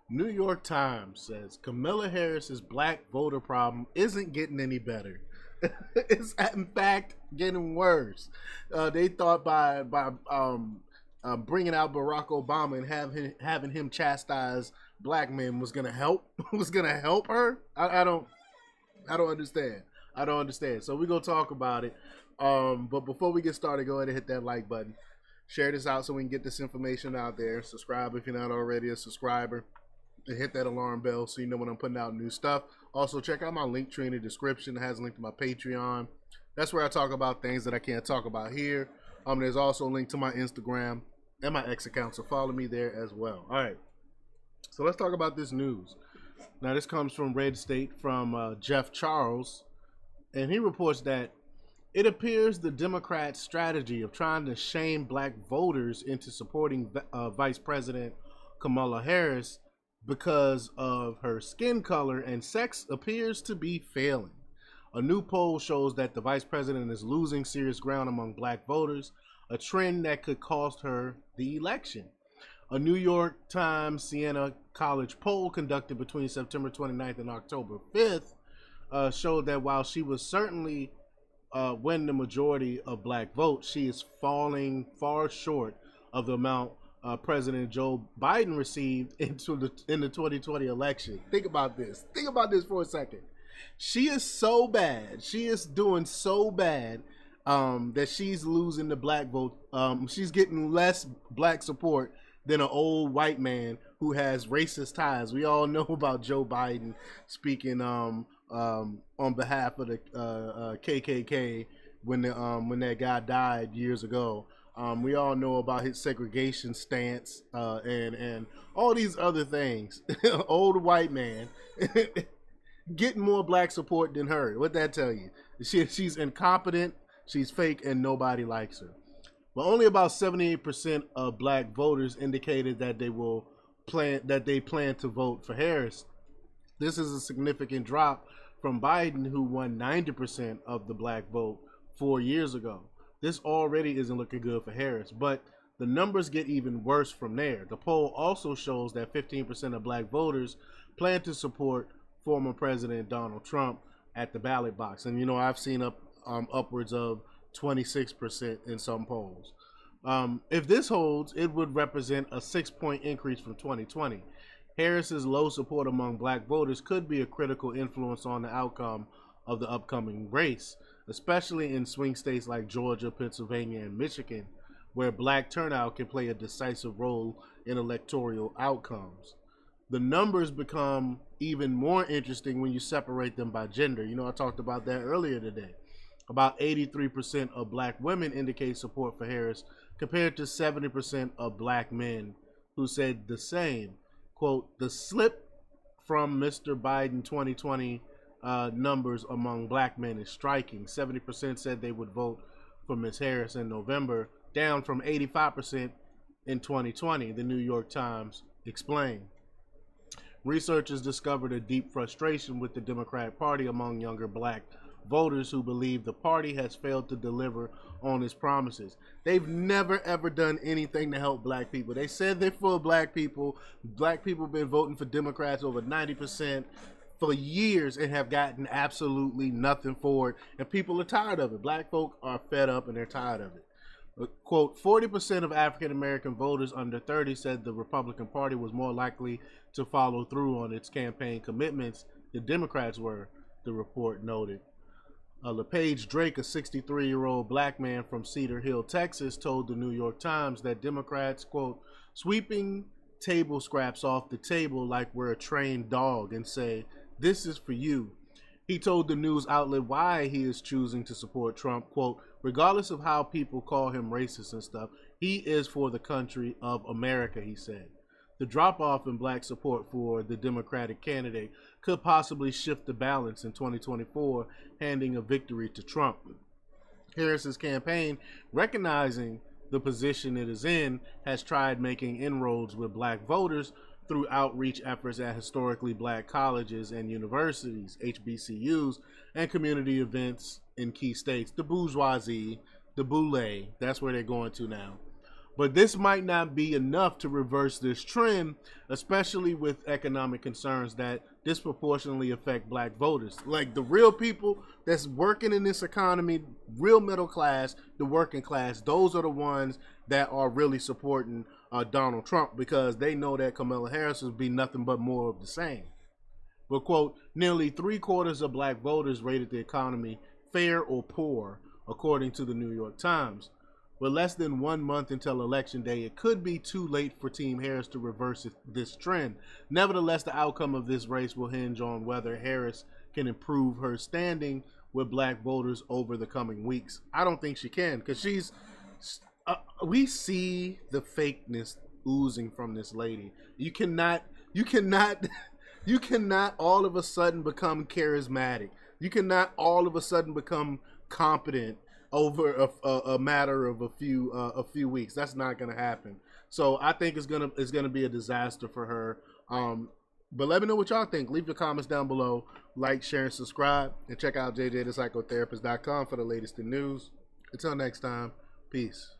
New York Times says Kamala Harris's black voter problem isn't getting any better. It's in fact getting worse. They thought by bringing out Barack Obama and having him chastise black men was gonna help was gonna help her. I don't understand. I don't understand. So we're gonna talk about it. But before we get started, go ahead and hit that like button. Share this out so we can get this information out there. Subscribe if you're not already a subscriber. And hit that alarm bell so you know when I'm putting out new stuff. Also, check out my link tree in the description. It has a link to my Patreon. That's where I talk about things that I can't talk about here. There's also a link to my Instagram and my X account, so follow me there as well. All right, so let's talk about this news. Now, this comes from Red State from Jeff Charles, and he reports that it appears the Democrats' strategy of trying to shame black voters into supporting Vice President Kamala Harris because of her skin color and sex appears to be failing. A new poll shows that the vice president is losing serious ground among black voters, a trend that could cost her the election. A New York Times Siena College poll conducted between September 29th and October 5th showed that while she was certainly win the majority of black votes, she is falling far short of the amount President Joe Biden received in the 2020 election. Think about this. Think about this for a second. She is so bad. She is doing so bad that she's losing the black vote. She's getting less black support than an old white man who has racist ties. We all know about Joe Biden speaking on behalf of the KKK when that guy died years ago. We all know about his segregation stance and all these other things. Old white man getting more black support than her. What that tell you? She's incompetent, she's fake, and nobody likes her. But only about 78% of black voters indicated that they plan to vote for Harris. This is a significant drop from Biden, who won 90% of the black vote 4 years ago. This already isn't looking good for Harris, but the numbers get even worse from there. The poll also shows that 15% of black voters plan to support former President Donald Trump at the ballot box. And, I've seen upwards of 26% in some polls. If this holds, it would represent a 6-point increase from 2020. Harris's low support among black voters could be a critical influence on the outcome of the upcoming race, especially in swing states like Georgia, Pennsylvania, and Michigan, where black turnout can play a decisive role in electoral outcomes. The numbers become even more interesting when you separate them by gender. I talked about that earlier today. About 83% of black women indicate support for Harris, compared to 70% of black men who said the same. Quote, the slip from Mr. Biden 2020 numbers among black men is striking. 70% said they would vote for Ms. Harris in November, down from 85% in 2020, the New York Times explained. Researchers discovered a deep frustration with the Democratic Party among younger black voters who believe the party has failed to deliver on its promises. They've never ever done anything to help black people. They said they're for black people. Black people have been voting for Democrats over 90% for years and have gotten absolutely nothing for it. And people are tired of it. Black folk are fed up and they're tired of it. Quote, 40% of African American voters under 30 said the Republican Party was more likely to follow through on its campaign commitments than Democrats were, the report noted. LePage Drake, a 63-year-old black man from Cedar Hill, Texas, told the New York Times that Democrats, quote, sweeping table scraps off the table like we're a trained dog and say, this is for you. He told the news outlet why he is choosing to support Trump, quote, regardless of how people call him racist and stuff, he is for the country of America, he said. The drop-off in black support for the Democratic candidate could possibly shift the balance in 2024, handing a victory to Trump. Harris's campaign, recognizing the position it is in, has tried making inroads with black voters through outreach efforts at historically black colleges and universities, HBCUs, and community events in key states. The bourgeoisie, the boule, that's where they're going to now. But this might not be enough to reverse this trend, especially with economic concerns that disproportionately affect black voters. Like the real people that's working in this economy, real middle class, the working class, those are the ones that are really supporting Donald Trump, because they know that Kamala Harris will be nothing but more of the same. But, quote, nearly 3/4 of black voters rated the economy fair or poor, according to the New York Times. With less than 1 month until Election Day, it could be too late for Team Harris to reverse this trend. Nevertheless, the outcome of this race will hinge on whether Harris can improve her standing with black voters over the coming weeks. I don't think she can, because we see the fakeness oozing from this lady. You cannot you cannot all of a sudden become charismatic. You cannot all of a sudden become competent over a matter of a few weeks. That's not going to happen. So I think it's gonna be a disaster for her. But let me know what y'all think. Leave your comments down below. Like, share, and subscribe. And check out jjthepsychotherapist.com for the latest in news. Until next time, peace.